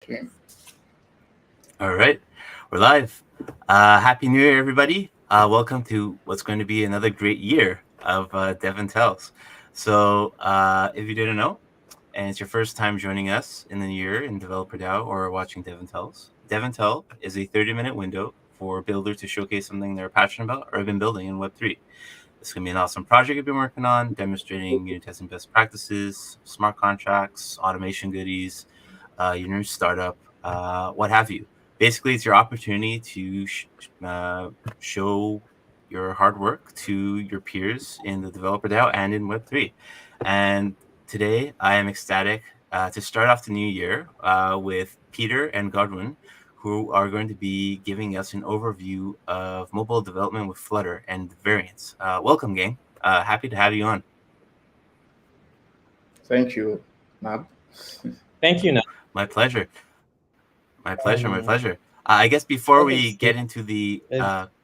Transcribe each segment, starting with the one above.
Okay. All right, we're live. Happy New Year, everybody. Welcome to what's going to be another great year of DevNTells. So, if you didn't know, and it's your first time joining us in the new year in Developer DAO or watching DevNTells, DevNTell is a 30-minute window for builders to showcase something they're passionate about or have been building in Web3. This can be an awesome project you've been working on, demonstrating unit testing best practices, smart contracts, automation goodies, your new startup, what have you. Basically, it's your opportunity to show your hard work to your peers in the developer DAO and in Web3. And today, I am ecstatic to start off the new year with Peter and Godwin, who are going to be giving us an overview of mobile development with Flutter and Variance. Welcome, gang. Happy to have you on. Thank you, Nab. Thank you. Now, My pleasure. My pleasure. I guess before okay, we so get into the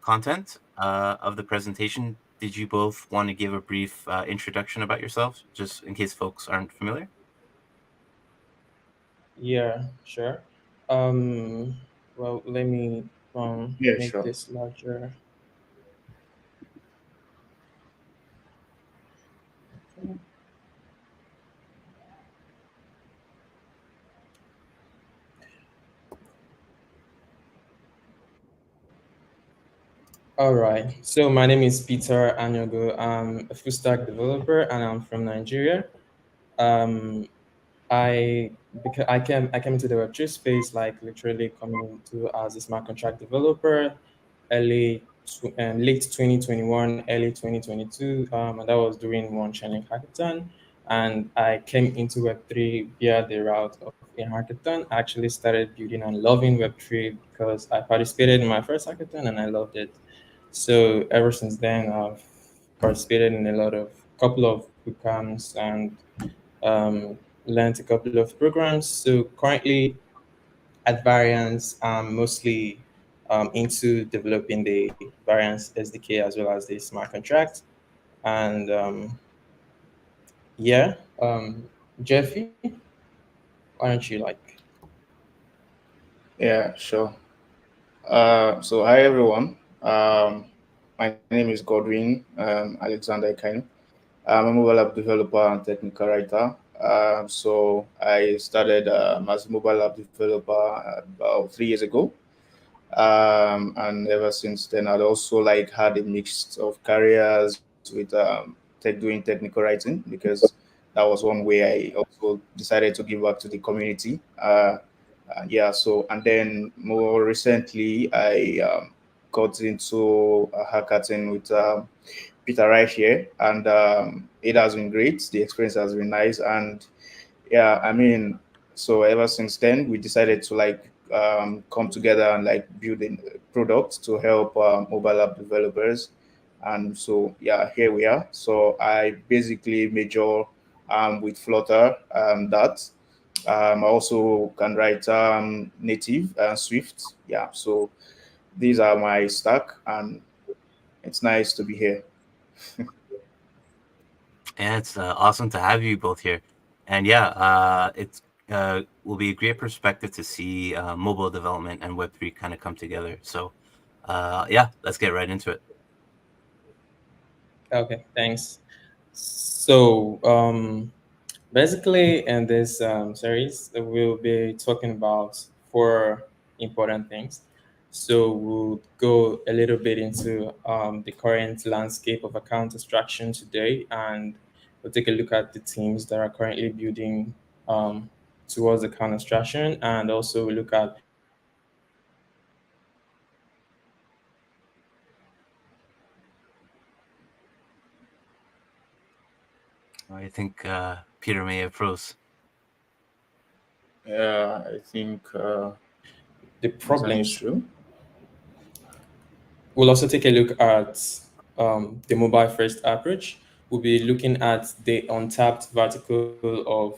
content of the presentation, did you both want to give a brief introduction about yourselves, just in case folks aren't familiar? yeah, sure. Um, well, let me Yeah, make sure. this larger. All right. So my name is Peter Anyogo. I'm a full stack developer, and I'm from Nigeria. Um, I because I came into the Web3 space like literally coming to as a smart contract developer late 2021, early 2022, and that was during one challenge hackathon. And I came into Web3 via the route of a hackathon. I actually started building and loving Web3 because I participated in my first hackathon and I loved it. So ever since then, I've participated in a couple of bootcamps and um, learned a couple of programs. So currently at Variance, I'm mostly into developing the Variance SDK as well as the smart contract. And yeah, Jeffy, why don't you Yeah, sure. So hi everyone. My name is Godwin Alexander Kainu. I'm a mobile app developer and technical writer. So I started as a mobile app developer about 3 years ago. And ever since then, I'd also like had a mix of careers with doing technical writing because that was one way I also decided to give back to the community. Yeah, so and then more recently, I got into a hackathon with Peter right here, and it has been great. The experience has been nice, and yeah, I mean, so ever since then, we decided to like come together and like build a product to help mobile app developers. And so yeah, here we are. So I basically major with Flutter that. I also can write native Swift. Yeah, so these are my stack, and it's nice to be here. Yeah, it's awesome to have you both here. And yeah, it's will be a great perspective to see mobile development and Web3 kind of come together. So, yeah, let's get right into it. Okay, thanks. So basically in this series, we'll be talking about four important things. So we'll go a little bit into the current landscape of account abstraction today, and we'll take a look at the teams that are currently building um, towards account abstraction, and also we'll look at I think Peter may have froze. Yeah, I think the there's an problems. issue. We'll also take a look at the mobile first approach. We'll be looking at the untapped vertical of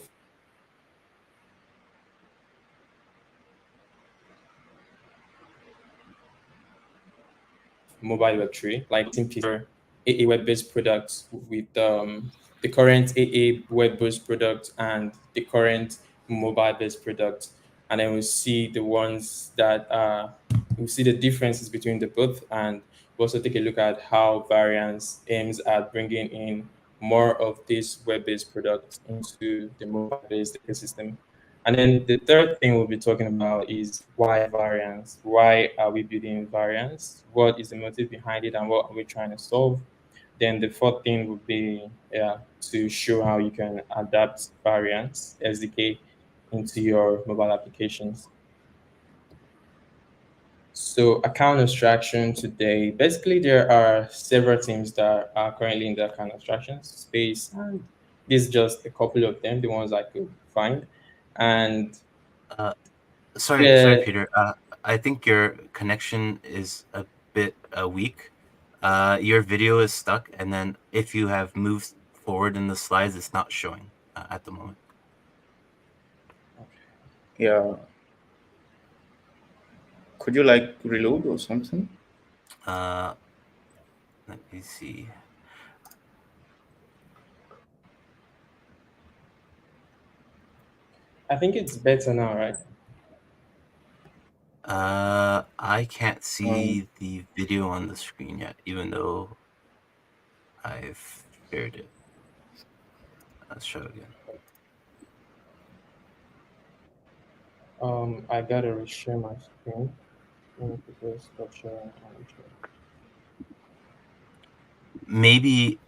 mobile Web3, like Peter, AA web-based products with the current AA web-based product and the current mobile-based product. and then we'll see the ones that we'll see the differences between the both, and we'll also take a look at how Variance aims at bringing in more of these web-based products into the mobile-based ecosystem. And then the third thing we'll be talking about is why Variance? Why are we building Variance? What is the motive behind it, and what are we trying to solve? Then the fourth thing would be to show how you can adapt Variance SDK into your mobile applications. So account abstraction today, basically there are several teams that are currently in the account abstraction space, and this is just a couple of them, the ones I could find. And Sorry, Peter. I think your connection is a bit weak. Your video is stuck, and then if you have moved forward in the slides, it's not showing at the moment. Yeah. Could you like reload or something? Let me see. I think it's better now, right? I can't see the video on the screen yet, even though I've shared it. Let's show again. I gotta reshare my screen. Let me quickly stop sharing. Maybe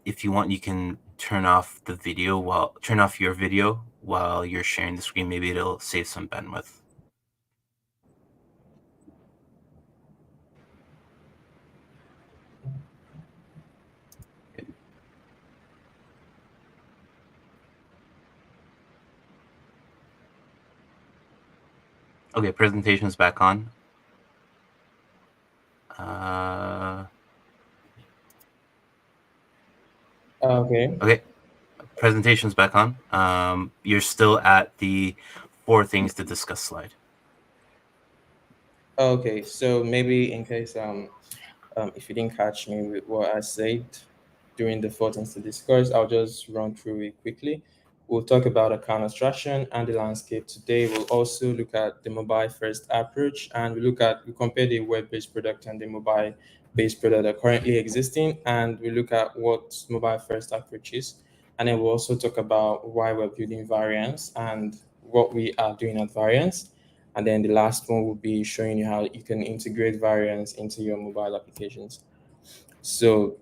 if you want, you can turn off your video while you're sharing the screen. Maybe it'll save some bandwidth. Okay, presentation's back on. Okay. Presentation's back on. You're still at the 4 things to discuss slide. Okay, so maybe in case if you didn't catch me with what I said during the 14th to discuss, I'll just run through it quickly. We'll talk about account abstraction and the landscape today. We'll also look at the mobile first approach, and we compare the web-based product and the mobile-based product that are currently existing, and we look at what mobile first approach is. And then we'll also talk about why we're building Variance and what we are doing at Variance. And then the last one will be showing you how you can integrate Variance into your mobile applications. So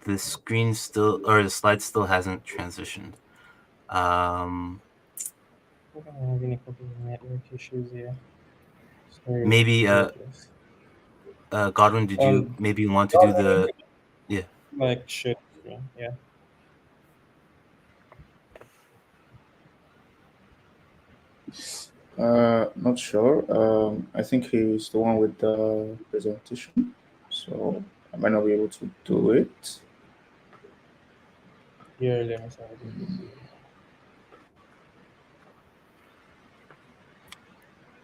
The screen still, or the slide still hasn't transitioned. I'm having a couple of network issues here. Sorry, Maybe Godwin, did you maybe want to do the like share screen? Yeah. Not sure. I think he's the one with the presentation, so I might not be able to do it. Here, let me send it.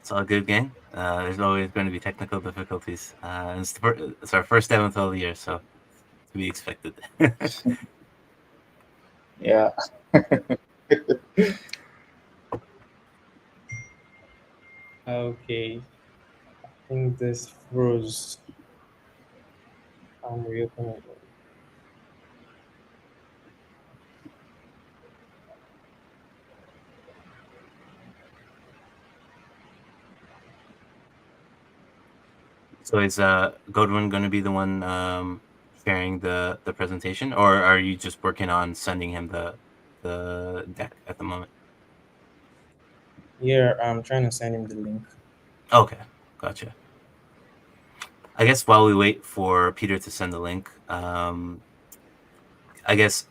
It's all good, gang. There's always going to be technical difficulties. It's our first DevNTell of the year, so to be expected. Yeah. Okay. I think this froze. I'm reopening it. So is Godwin going to be the one sharing the presentation, or are you just working on sending him the deck at the moment? Yeah, I'm trying to send him the link. Okay, gotcha. I guess while we wait for Peter to send the link, I guess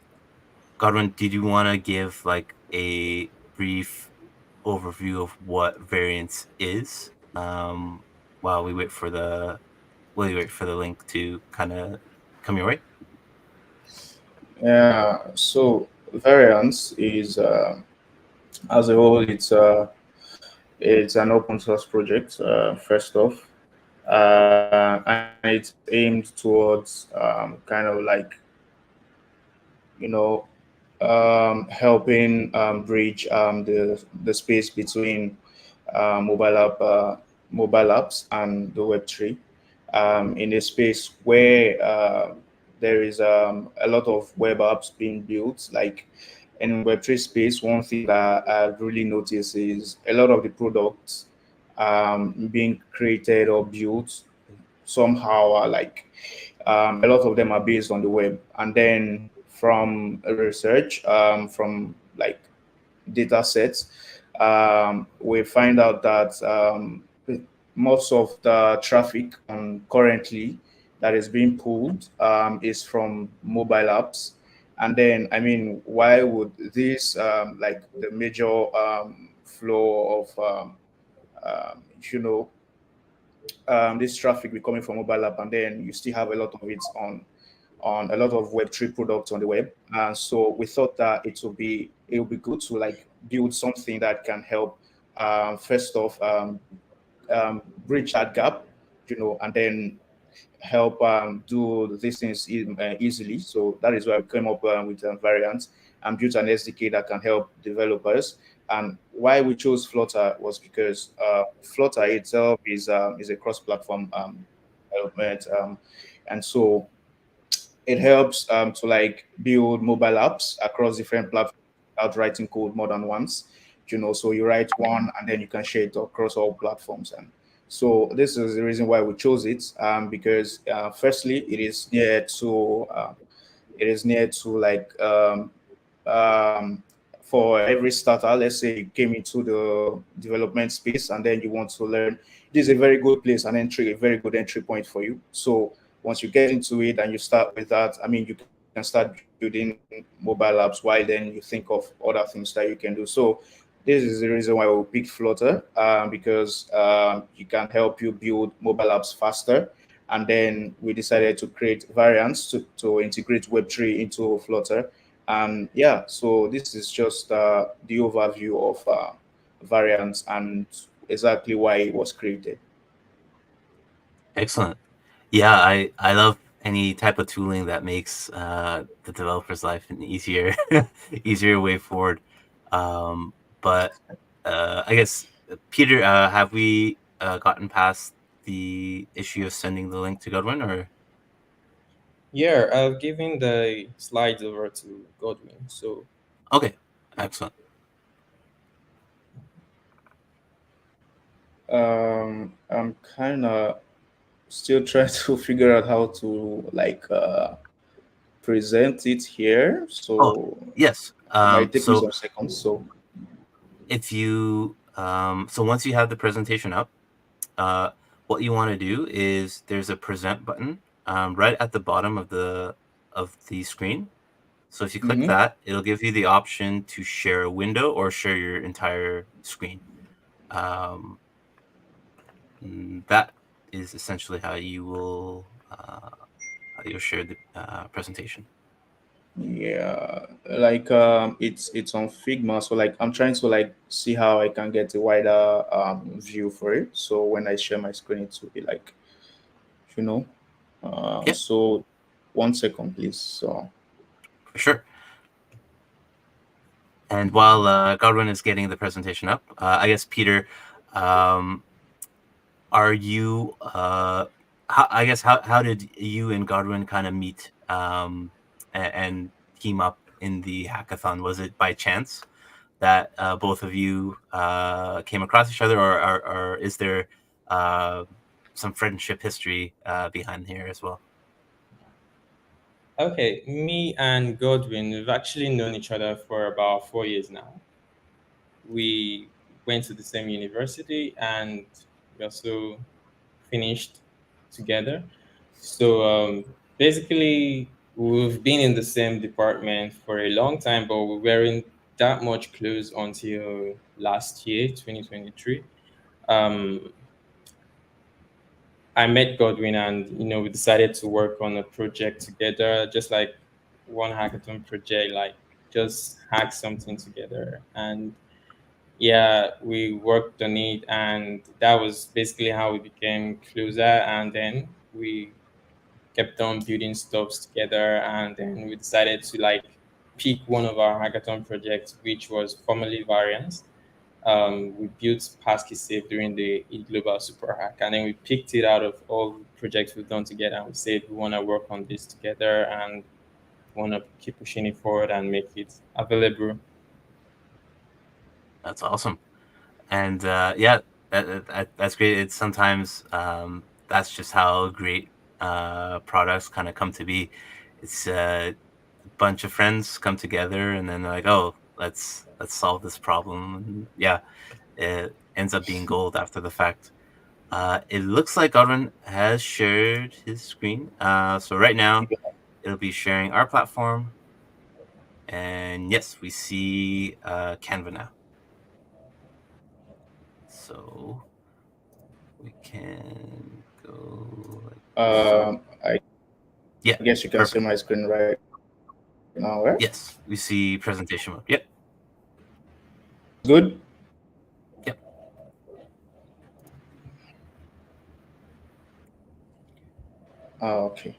Godwin, did you want to give like a brief overview of what variance is while we wait for the link to kind of come your way? Yeah. So variance is, as a whole, it's an open source project. First off, and it's aimed towards kind of like, you know, helping bridge the space between mobile mobile apps and the Web3, in a space where there is a lot of web apps being built. Like in Web3 space, one thing that I've really noticed is a lot of the products being created or built somehow are like, a lot of them are based on the web. And then from research, from like data sets, we find out that most of the traffic currently that is being pulled is from mobile apps. And then, I mean, why would this, like the major flow of, you know, this traffic be coming from mobile app, and then you still have a lot of it on a lot of Web3 products on the web. And so we thought that it would be good to like build something that can help, first off, bridge that gap, and then help do these things easily. So that is why we came up with Variant and built an SDK that can help developers. And why we chose Flutter was because Flutter itself is a cross-platform development, and so it helps to like build mobile apps across different platforms without writing code more than once. So you write one and then you can share it across all platforms. And so this is the reason why we chose it, because firstly, it is near to like, for every starter. Let's say you came into the development space and then you want to learn, this is a very good place and entry, a very good entry point for you. So once you get into it and you start with that, I mean, you can start building mobile apps while then you think of other things that you can do. So this is the reason why we picked Flutter, because it can help you build mobile apps faster. And then we decided to create Variants to integrate Web3 into Flutter. And yeah, so this is just the overview of Variants and exactly why it was created. Excellent. Yeah, I love any type of tooling that makes the developer's life an easier easier way forward. But I guess, Peter, have we gotten past the issue of sending the link to Godwin, or? Yeah, I've given the slides over to Godwin. So Okay, excellent. I'm kind of still trying to figure out how to like present it here. Oh, So yes. it might take me So some seconds. So if you so once you have the presentation up, what you want to do is there's a present button right at the bottom of the screen. So if you click mhm. that, it'll give you the option to share a window or share your entire screen. That is essentially how you will you'll share the presentation. Yeah, like it's on Figma, so like I'm trying to like see how I can get a wider view for it. So when I share my screen, it will be like, you know, Yeah, so 1 second, please. So for sure. And while Godwin is getting the presentation up, I guess, Peter, are you how did you and Godwin kind of meet and team up in the hackathon? Was it by chance that both of you came across each other, or is there some friendship history behind here as well? okay, me and Godwin, we've actually known each other for about 4 years now. We went to the same university and we also finished together. So basically, we've been in the same department for a long time, but we weren't that much close until last year, 2023. Um, I met Godwin, and we decided to work on a project together, just like one hackathon project, like just hack something together. And yeah, we worked on it, and that was basically how we became closer. And then we kept on building stuffs together, and then we decided to like pick one of our hackathon projects, which was formerly Variance. We built Passkey Safe during the Global Super Hack, and then we picked it out of all the projects we've done together, and we said we want to work on this together and want to keep pushing it forward and make it available. That's awesome. And yeah, that's great. It's sometimes that's just how great products kind of come to be. It's a bunch of friends come together, and then they're like, "Oh, let's solve this problem." And yeah, it ends up being gold after the fact. It looks like Godwin has shared his screen. So right now, it'll be sharing our platform. And yes, we see Canva now. So we can go. I Yeah, guess you can see perfect. my screen right now, right? Yes, we see presentation mode. Yep, Good. yep. Okay.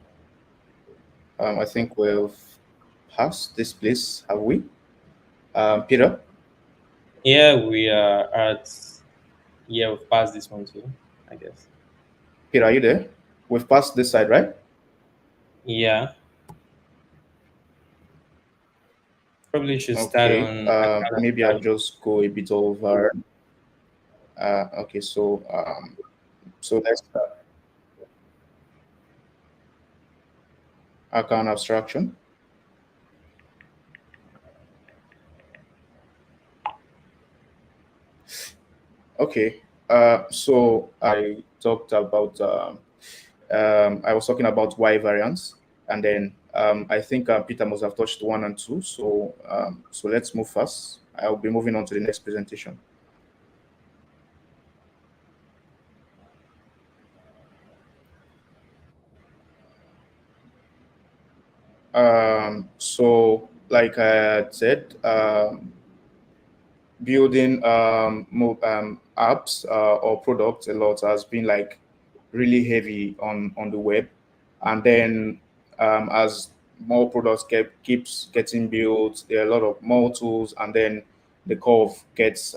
I think we've passed this place, have we? Peter, Yeah, we are at, yeah, we've passed this one too, I guess. Peter, are you there? We've passed this side, right? Yeah, probably should start Okay. on account Maybe I'll side. just go a bit over. Okay. So let's start account abstraction. Okay. So I talked about. I was talking about Y variance, and then I think Peter must have touched one and two. So let's move fast. I'll be moving on to the next presentation. So like I had said, building apps or products a lot has been like really heavy on the web, and then as more products keeps getting built, there are a lot of more tools, and then the curve gets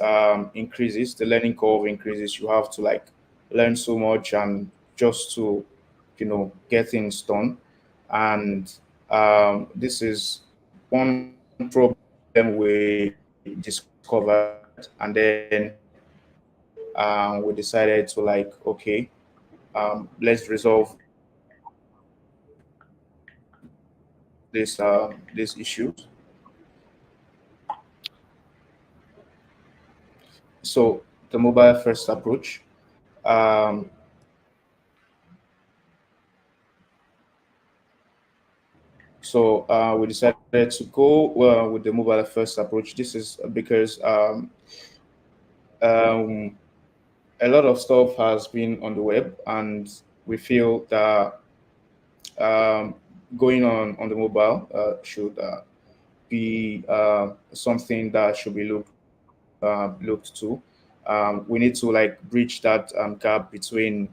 increases, the learning curve increases. You have to like learn so much and just to get things done. And this is one problem we discovered, and then we decided to like, okay, let's resolve these issues. So the mobile first approach. Um, we decided to go with the mobile first approach. This is because um, a lot of stuff has been on the web, and we feel that um, going on the mobile should be something that should be looked to. We need to like bridge that gap between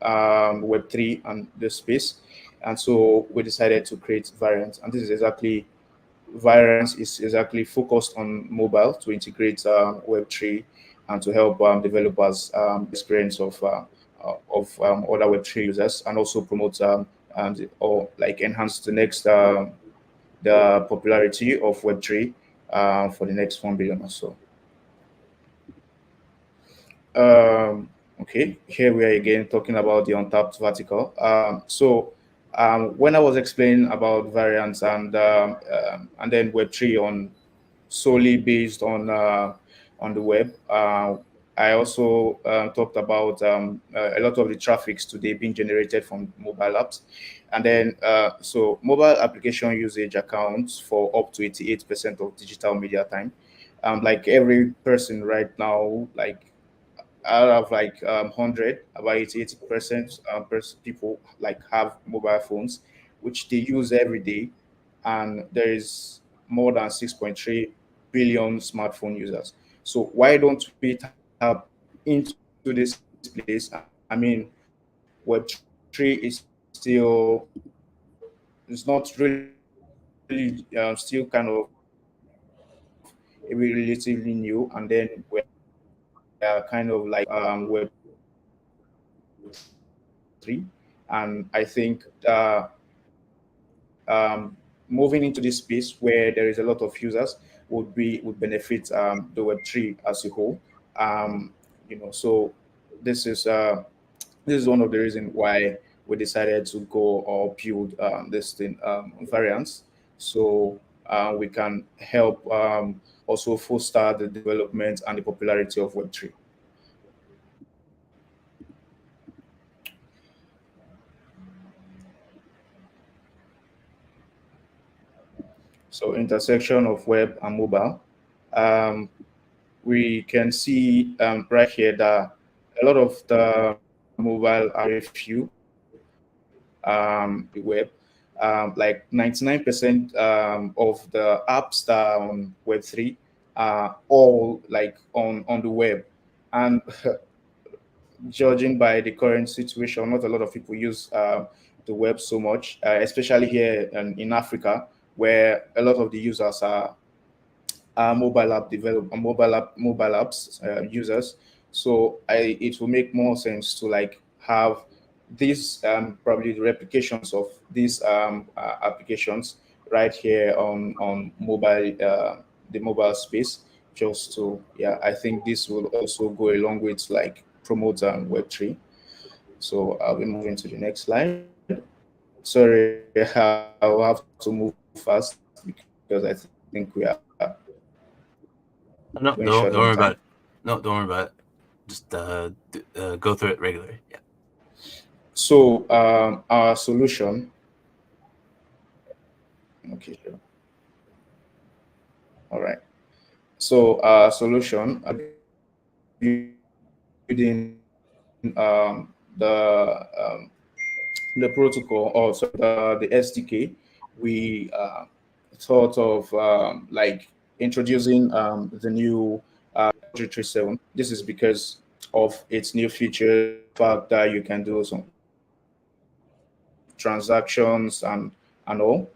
Web3 and the space, and so we decided to create Variance, and this is exactly Variance is exactly focused on mobile to integrate Web3 and to help developers experience of other Web3 users, and also promote and or like enhance the popularity of Web3 for the next 1 billion or so. Okay, here we are again talking about the untapped vertical. When I was explaining about variants and then Web3 on solely based on the web, I also talked about a lot of the traffics today being generated from mobile apps. And then, so mobile application usage accounts for up to 88% of digital media time. Like every person right now, like out of like 100, about 80% people like have mobile phones, which they use every day. And there is more than 6.3 billion smartphone users. So why don't we tap into this place? I mean, Web3 is still, it's not really still kind of relatively new. And then we're kind of like Web3, and I think moving into this space where there is a lot of users would benefit the Web3 as a whole. Um, so this is uh, this is one of the reasons why we decided to go or build this thing, variance, so we can help also foster the development and the popularity of Web3. So intersection of web and mobile. Um, we can see right here that a lot of the mobile are very few the web. Like 99% of the apps that are on Web3 are all like on the web. And judging by the current situation, not a lot of people use the web so much, especially here in Africa, where a lot of the users are mobile apps users. So it will make more sense to like have these probably the replications of these applications right here on mobile the mobile space, just to, yeah, I think this will also go a long way to like promote Web3. So I'll be moving to the next slide. Sorry, I'll have to move fast because I think we are going short on time. No, don't worry about it. No, don't worry about it. Just go through it regularly. Yeah. So our solution, okay, sure. All right. So our solution, building the protocol, or sorry, the SDK. We thought of like introducing the new 337. This is because of its new features, the fact that you can do some transactions and all.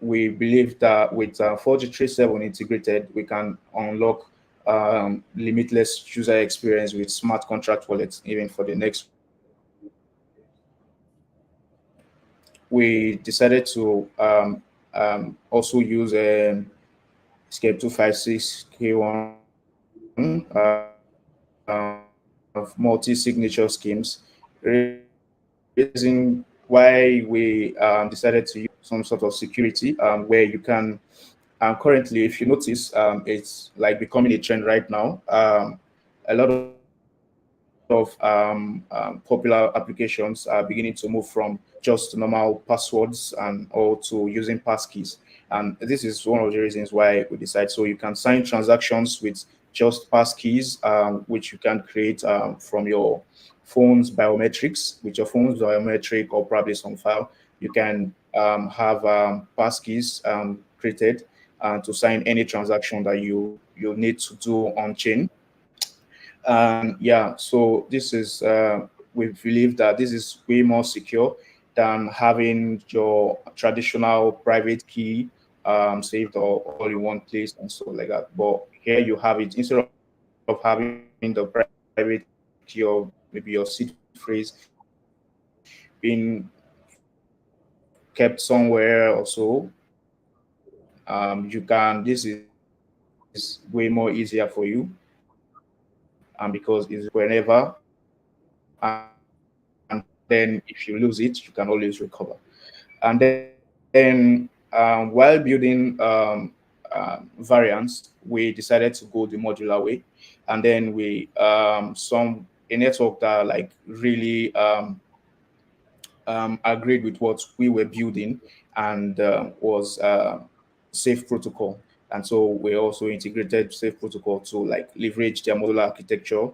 We believe that with 4337 integrated, we can unlock limitless user experience with smart contract wallets even for the next Web 3. We decided to also use Escape 256 K1 multi-signature schemes. Reason why we decided to use some sort of security where you can currently, if you notice, it's like becoming a trend right now. A lot of popular applications are beginning to move from just normal passwords and or to using passkeys. And this is one of the reasons why we decide. So you can sign transactions with just passkeys, which you can create from your phone's biometrics, with your phone's biometric or probably some file. You can have passkeys created to sign any transaction that you need to do on chain. And yeah, so this is we believe that this is way more secure than having your traditional private key saved all in one place and stuff like that. But here you have it, instead of having the private key or maybe your seed phrase being kept somewhere or so, this is way more easier for you, because it's whenever, and then if you lose it, you can always recover. And then while building Variance, we decided to go the modular way, and then we some a network that like really agreed with what we were building and was Safe Protocol. And so we also integrated Safe Protocol to like leverage their modular architecture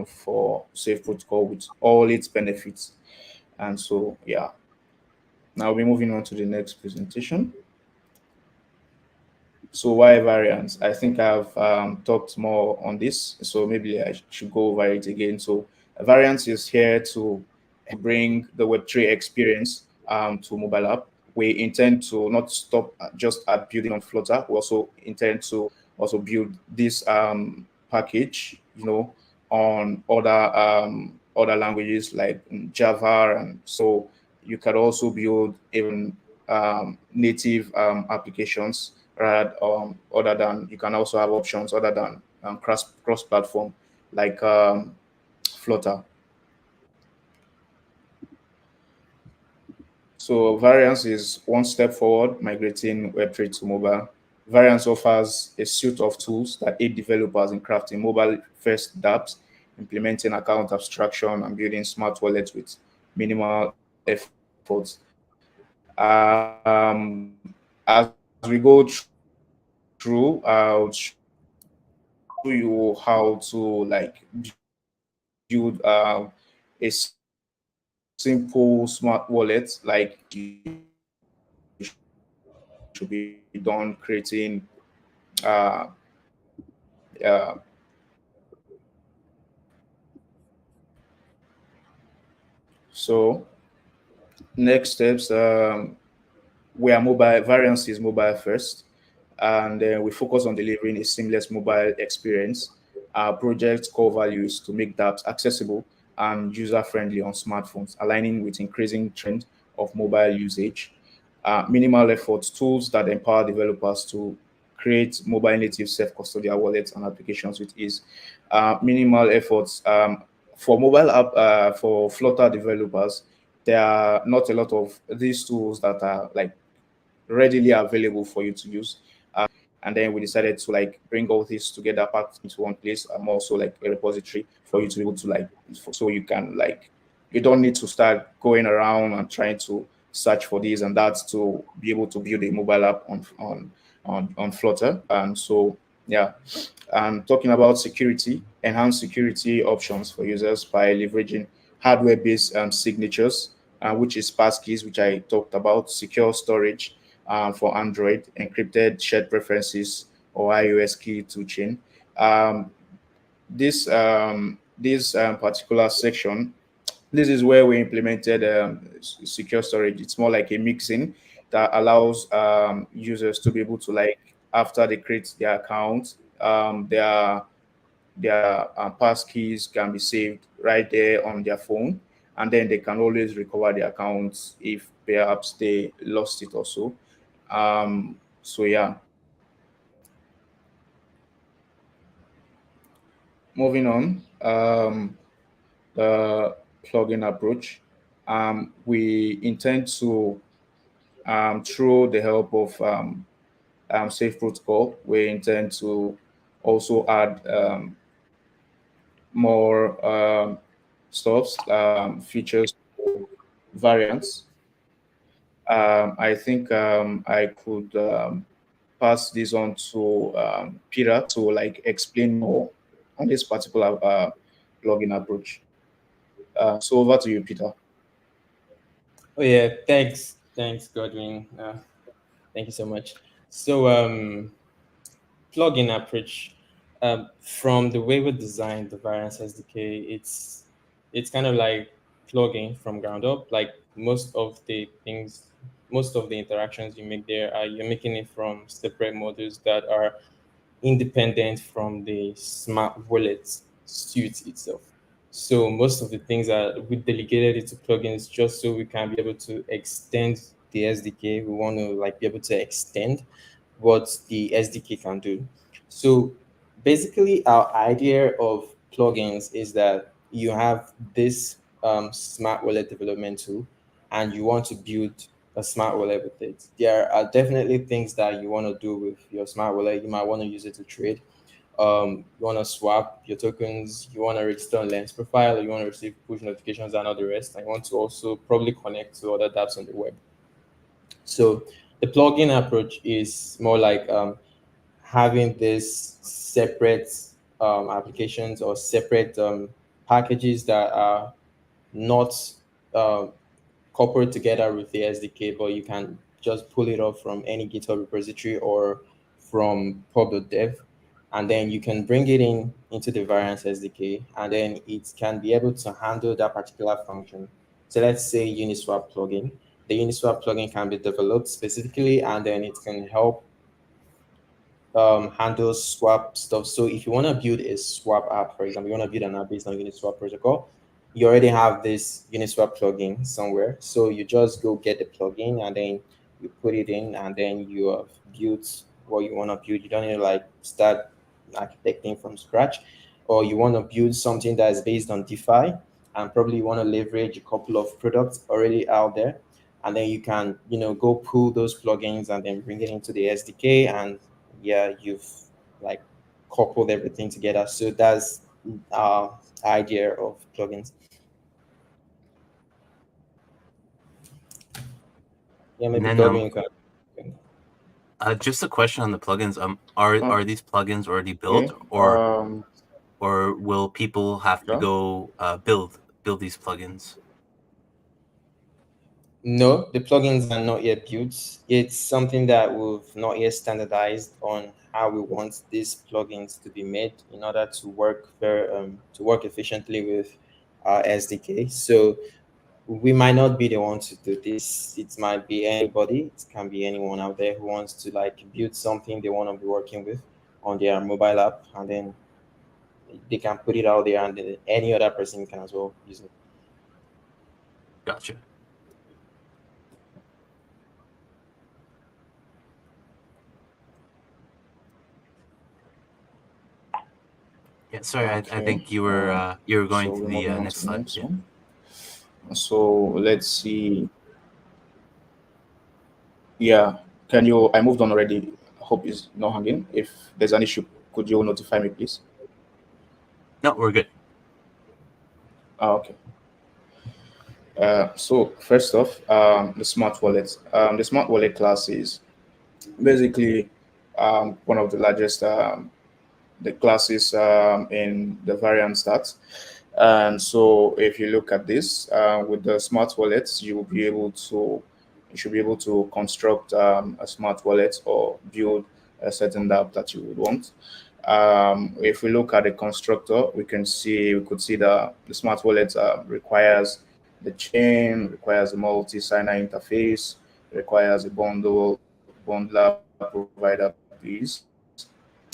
for Safe Protocol with all its benefits. And so, yeah. Now we're moving on to the next presentation. So why variance? I think I've talked more on this, so maybe I should go over it again. So variance is here to bring the Web3 experience to mobile app. We intend to not stop just at building on Flutter. We also intend to also build this package, on other languages like Java, and so you can also build even native applications, right? Other than, you can also have options other than cross platform like Flutter. So Variance is one step forward, migrating Web3 to mobile. Variance offers a suite of tools that aid developers in crafting mobile-first dApps, implementing account abstraction, and building smart wallets with minimal efforts. As we go through, I'll show you how to like build a simple smart wallet. Like you should be done creating uh, uh, so next steps, we are mobile. Variance is mobile first, and we focus on delivering a seamless mobile experience. Our project's core values to make dApps accessible and user friendly on smartphones, aligning with increasing trend of mobile usage. Minimal effort tools that empower developers to create mobile native self custodial wallets and applications with ease. Minimal efforts for mobile app, for Flutter developers. There are not a lot of these tools that are like readily available for you to use. And then we decided to like bring all this together, packed into one place. I'm also like a repository for you to be able to like, so you can like, you don't need to start going around and trying to search for this and that to be able to build a mobile app on Flutter. And so, yeah. And talking about security, enhanced security options for users by leveraging hardware-based signatures, which is passkeys, which I talked about, secure storage for Android, encrypted shared preferences or iOS key to chain. Um, this particular section, this is where we implemented secure storage. It's more like a mixin that allows users to be able to like, after they create their account, their pass keys can be saved right there on their phone, and then they can always recover their accounts if perhaps they lost it also. So yeah, moving on. The plugin approach. We intend to, through the help of Safe Protocol, we intend to also add more stuffs, features, variants. I think I could pass this on to Peter to like explain more on this particular plugin approach. So over to you, Peter. Oh yeah, thanks, Godwin. Thank you so much. So plugin approach. From the way we designed the Variance SDK, it's kind of like plugging from ground up. Like most of the things, most of the interactions you make there, are you're making it from separate modules that are independent from the smart wallet suite itself. So most of the things that we delegated it to plugins just so we can be able to extend the SDK. We want to like be able to extend what the SDK can do. So basically, our idea of plugins is that you have this smart wallet development tool, and you want to build a smart wallet with it. There are definitely things that you want to do with your smart wallet. You might want to use it to trade. You want to swap your tokens, you want to register on Lens profile, you want to receive push notifications and all the rest, and you want to also probably connect to other dApps on the web. So the plugin approach is more like having this separate applications or separate packages that are not uh, coupled together with the SDK, but you can just pull it off from any GitHub repository or from pub.dev, and then you can bring it in into the Variance SDK, and then it can be able to handle that particular function. So let's say Uniswap plugin. The Uniswap plugin can be developed specifically, and then it can help handles swap stuff. So if you want to build a swap app, for example, you want to build an app based on Uniswap protocol, you already have this Uniswap plugin somewhere. So you just go get the plugin and then you put it in, and then you have built what you want to build. You don't need to like start architecting from scratch, or you want to build something that is based on DeFi, and probably you want to leverage a couple of products already out there, and then you can go pull those plugins and then bring it into the SDK, and yeah, you've like coupled everything together. So that's our idea of plugins. Yeah, And maybe then Godwin can. just a question on the plugins. Are these plugins already built, Okay. or will people have to Yeah. go build these plugins? No, the plugins are not yet built. It's something that we've not yet standardized on how we want these plugins to be made in order to work to work efficiently with our SDK. So we might not be the ones to do this. It might be anybody. It can be anyone out there who wants to like build something they want to be working with on their mobile app, and then they can put it out there, and any other person can as well use it. Gotcha. Yeah, sorry, I Okay. think you were going So to we're the moving on next to the slide. next Yeah. one. So let's see. Yeah. Can you? I moved on already. Hope is not hanging. If there's an issue, could you notify me, please? No, we're good. Okay. So first off, the smart wallet. The smart wallet class is basically one of the largest the classes in the variant stats. And so if you look at this with the smart wallets, you should be able to construct a smart wallet or build a certain app that you would want. If we look at the constructor, we could see the smart wallet requires the chain, requires a multi-signer interface, requires a bundler provider, please.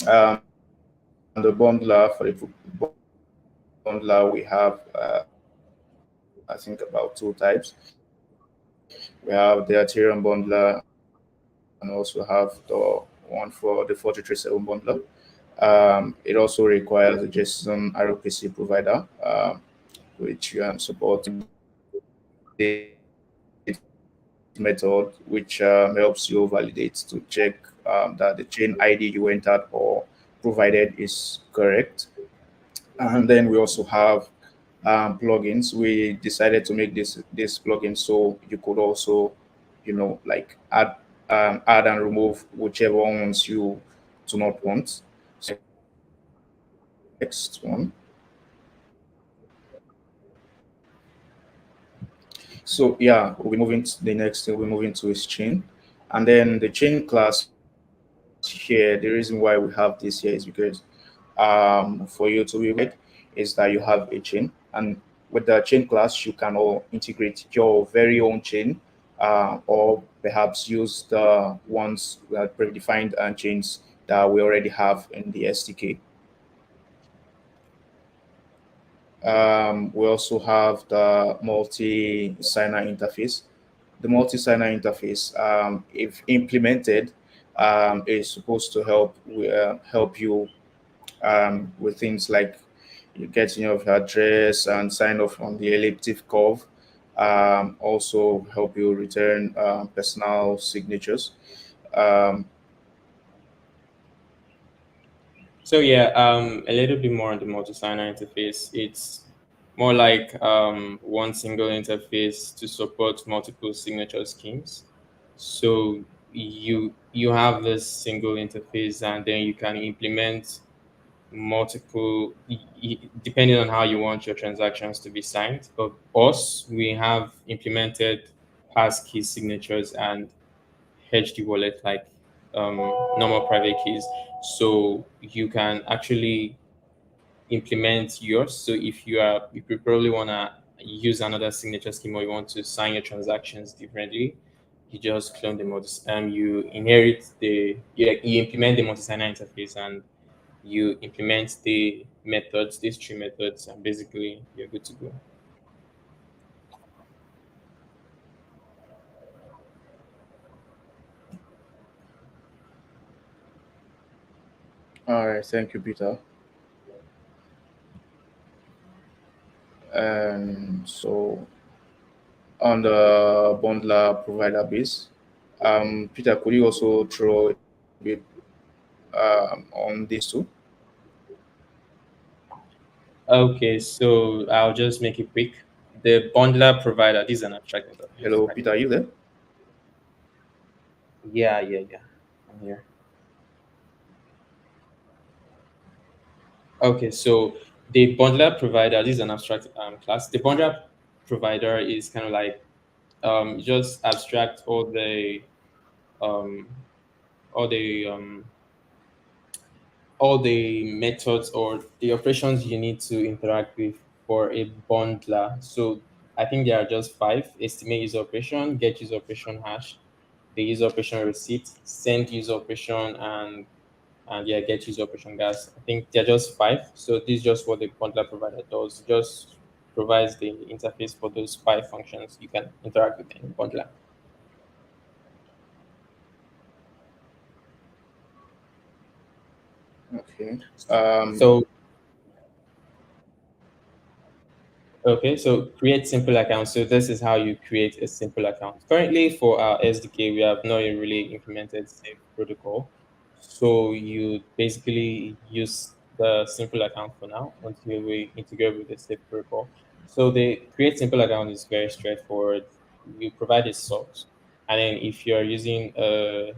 And the bundler, we have I think about two types. We have the Ethereum bundler and also have the one for the 4337 bundler. It also requires a JSON RPC provider, which supports validate method, which helps you validate to check that the chain ID you entered or provided is correct. And then we also have plugins. We decided to make this plugin so you could also, like add and remove whichever ones you do not want. Next one. So yeah, we'll be moving to the next thing. We'll be moving to is chain, and then the chain class here. The reason why we have this here is because for you to be is that you have a chain, and with the chain class you can all integrate your very own chain, or perhaps use the ones that predefined chains that we already have in the SDK. We also have the multi-signer interface. The multi-signer interface, if implemented, is supposed to help you with things like you getting your address and sign off on the elliptic curve. also help you return personal signatures. Um, So yeah, a little bit more on the multi-signer interface. It's more like one single interface to support multiple signature schemes. So you have this single interface, and then you can implement multiple depending on how you want your transactions to be signed. But us, we have implemented passkey signatures and HD wallet like normal private keys. So you can actually implement yours. So if you probably wanna use another signature scheme, or you want to sign your transactions differently, you just clone the you inherit you implement the multi-signer interface, and you implement the methods, these three methods, and basically you're good to go. all right, thank you, Peter. And so on the bundler provider base, Peter, could you also throw a bit on this too? Okay, so I'll just make it quick. The bundler provider, this is an abstract interface, Hello, right? Peter, are you there? Yeah. I'm here. Okay, so the bundler provider, this is an abstract class. The bundler provider is kind of like just abstract um, all the um, all the methods or the operations you need to interact with for a bundler. So I think there are just five: estimate user operation, get user operation hash, the user operation receipt, send user operation, and yeah, get user operation gas. I think they're just five. So this is just what the bundler provider does. Just provides the interface for those five functions you can interact with in bundler. Okay. Um, So okay, so create simple account. So this is how you create a simple account. Currently, for our SDK, we have not really implemented safe protocol. So you basically use the simple account for now until we integrate with the safe protocol. So the create simple account is very straightforward. You provide a source, and then if you're using a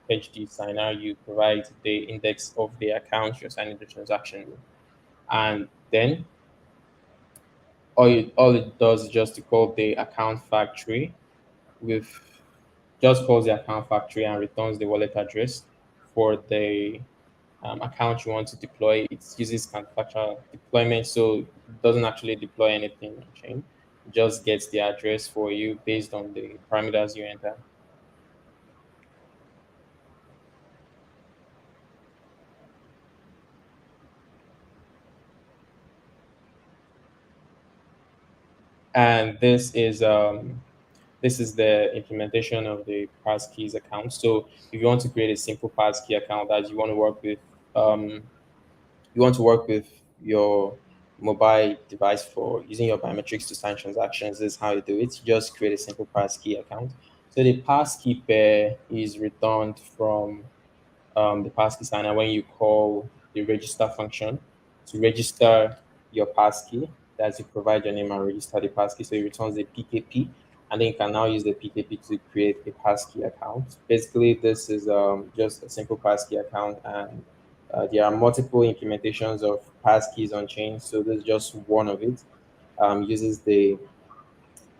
HD signer, you provide the index of the account you're signing the transaction with, and then all it does is just to call the account factory with just calls the account factory and returns the wallet address for the account you want to deploy. It uses counterfactual deployment, so it doesn't actually deploy anything on chain. It just gets the address for you based on the parameters you enter. And this is the implementation of the passkeys account. So if you want to create a simple passkey account that um, you want to work with your mobile device for using your biometrics to sign transactions, this is how you do it. You just create a simple passkey account. So the passkey pair is returned from the passkey signer when you call the register function to register your passkey. That's you provide your name and register the passkey. So it returns the PKP, and then you can now use the PKP to create a passkey account. Basically, this is just a simple passkey account, and there are multiple implementations of passkeys on chain. So this is just one of it. Uses the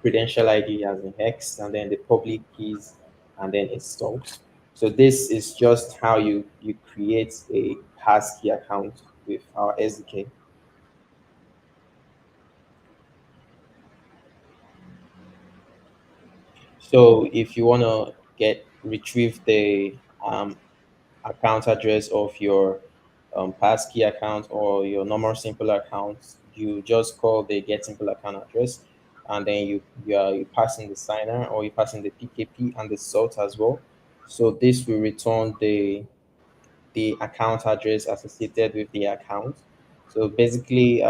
credential ID as in hex, and then the public keys, and then it's salt. So this is just how you create a passkey account with our SDK. So if you want to get retrieve the account address of your passkey account or your normal simple account, you just call the get simple account address, and then you pass in the signer, or you pass in the PKP and the salt as well. So this will return the account address associated with the account. So basically,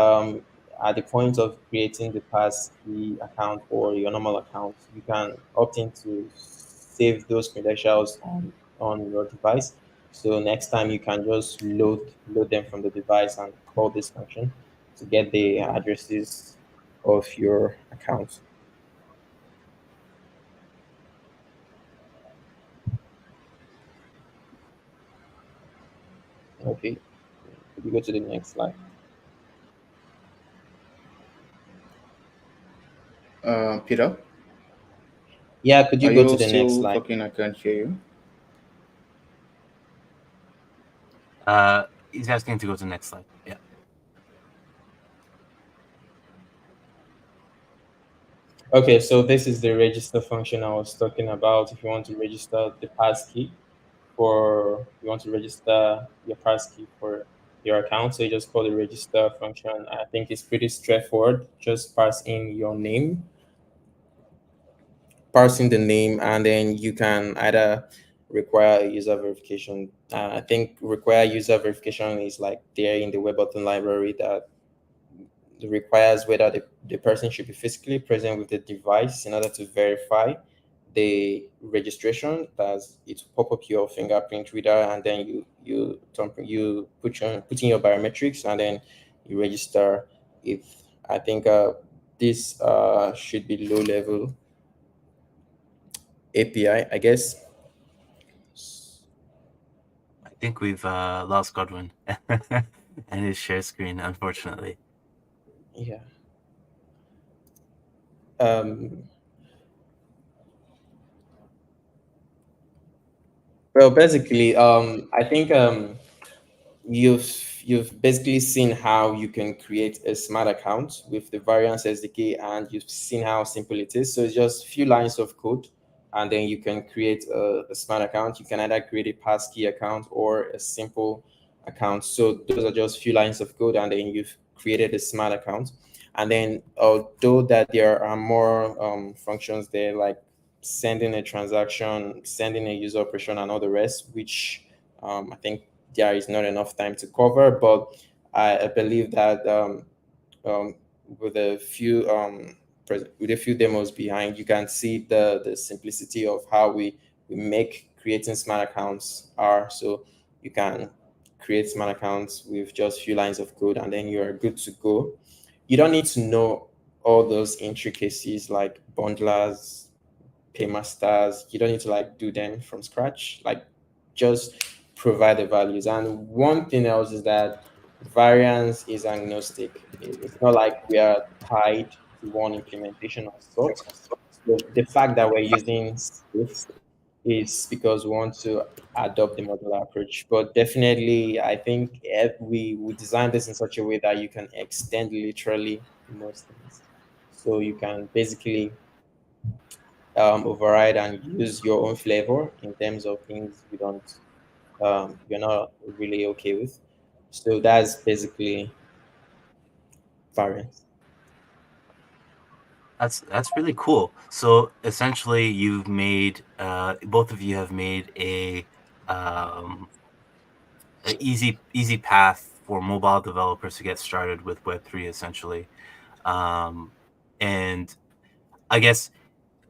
at the point of creating the passkey account or your normal account, you can opt in to save those credentials on your device. So next time you can just load them from the device and call this function to get the addresses of your account. Okay, we go to the next slide. Peter, Yeah, could you are go to you the next still slide? talking? I can't hear you. He's asking to go to the next slide. Yeah. Okay, so this is the register function I was talking about. If you want to register the passkey for you want to register your passkey for your account, so you just call the register function. I think it's pretty straightforward. Just pass in the name, and then you can either require a user verification. I think require user verification is like there in the WebAuthn library that requires whether the person should be physically present with the device in order to verify the registration. That's it pop up your fingerprint reader, and then you put in your biometrics, and then you register. If I think this should be low level API, I guess. I think we've lost Godwin and his share screen, unfortunately. Yeah. Um, well, basically, I think you've basically seen how you can create a smart account with the Variance SDK, and you've seen how simple it is. So it's just a few lines of code, and then you can create a smart account. You can either create a passkey account or a simple account. So those are just few lines of code, and then you've created a smart account. And then although that there are more functions there, like sending a transaction, sending a user operation, and all the rest, which I think there is not enough time to cover, but I believe that um, with a few with a few demos behind, you can see the simplicity of how we make creating smart accounts are. So you can create smart accounts with just few lines of code, and then you are good to go. You don't need to know all those intricacies like bundlers, paymasters. You don't need to like do them from scratch. Like just provide the values. And one thing else is that variance is agnostic. It's not like we are tied to one implementation of sort. So the fact that we're using Swift is because we want to adopt the modular approach. But definitely, I think we design this in such a way that you can extend literally most things. So you can basically override and use your own flavor in terms of things you're not really okay with. So that's basically variance. That's really cool. So essentially, you've made both of you have made um, a easy path for mobile developers to get started with Web3, essentially. Um, and I guess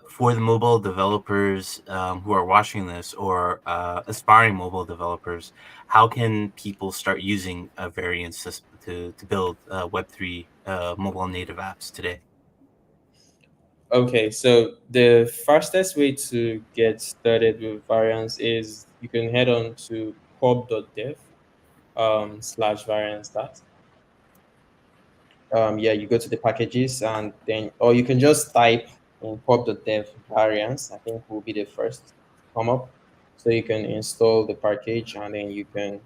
for the mobile developers who are watching this, or aspiring mobile developers, how can people start using a variance to build Web3 mobile native apps today? Okay, so the fastest way to get started with variance is you can head on to pub.dev slash variance that. Yeah, you go to the packages, and then, or you can just type in pub.dev variance. I think will be the first to come up. So you can install the package, and then you can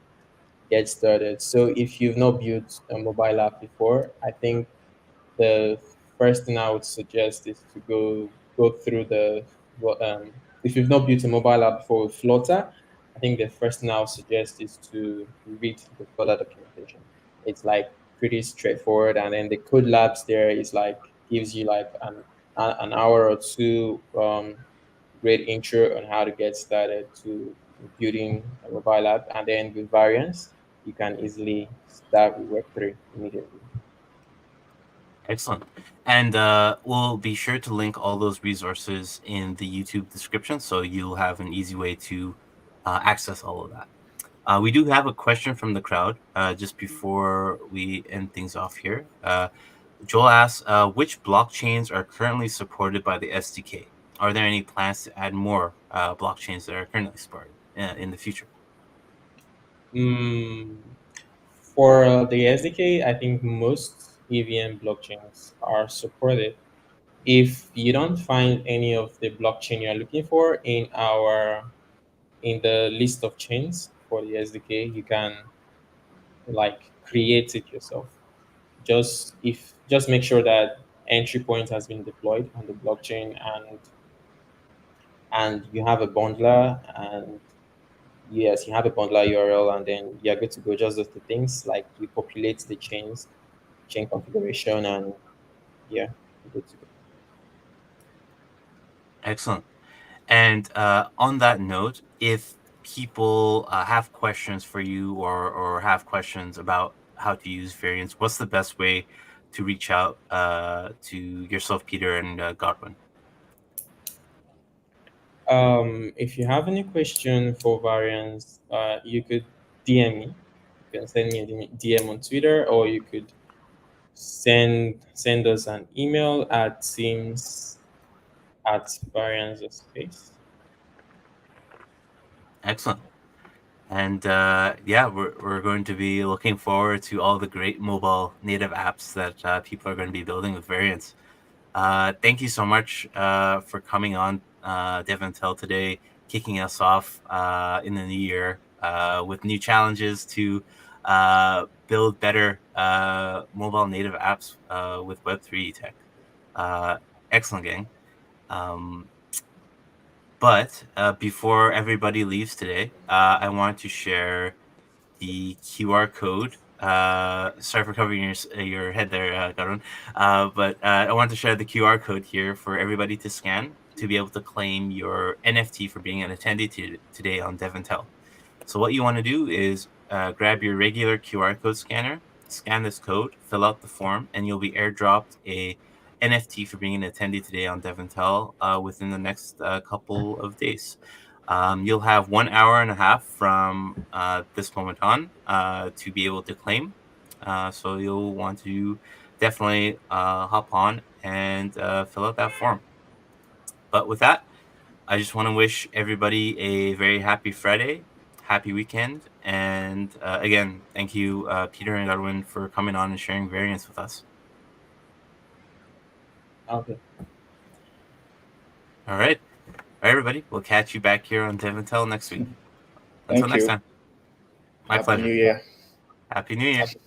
get started. So if you've not built a mobile app before, I think the first thing I would suggest is to go through if you've not built a mobile app before with Flutter, I think the first thing I would suggest is to read the Flutter documentation. It's like pretty straightforward, and then the code labs there is like gives you like an hour or two great intro on how to get started to building a mobile app, and then with variance you can easily start with Web3 immediately. Excellent. And we'll be sure to link all those resources in the YouTube description, so you'll have an easy way to access all of that. We do have a question from the crowd just before we end things off here. Joel asks, which blockchains are currently supported by the SDK? Are there any plans to add more blockchains that are currently supported in the future? For the SDK, I think most EVM blockchains are supported. If you don't find any of the blockchain you're looking for in the list of chains for the SDK, you can like create it yourself. Just make sure that entry point has been deployed on the blockchain, and you have a bundler, and yes, you have a bundler URL, and then you're good to go. Just those two things, like you populate the chain configuration, and yeah, you're good to go. Excellent. And on that note, if people have questions for you or have questions about how to use Variance, what's the best way to reach out to yourself, Peter, and Godwin? If you have any question for Variance, you could DM me. You can send me a DM on Twitter, or you could send us an email at teams@variance space. Excellent. And yeah, we're going to be looking forward to all the great mobile native apps that people are going to be building with Variance. Thank you so much for coming on DevNTell today, kicking us off in the new year with new challenges to build better mobile native apps with Web3 tech. Excellent, gang. But before everybody leaves today, I want to share the QR code. Sorry for covering your head there, Garun. But I want to share the QR code here for everybody to scan to be able to claim your NFT for being an attendee today on DevNTell. So what you want to do is grab your regular QR code scanner, scan this code, fill out the form, and you'll be airdropped a NFT for being an attendee today on DevNTell within the next couple of days. You'll have 1 hour and a half from this moment on to be able to claim. So you'll want to definitely hop on and fill out that form. But with that, I just want to wish everybody a very happy Friday, happy weekend. And again, thank you, Peter and Godwin, for coming on and sharing Variance with us. Okay. All right. All right, everybody. We'll catch you back here on DevNTell next week. Until Thank next you. time. My Happy pleasure. New Year. Happy New Year. Happy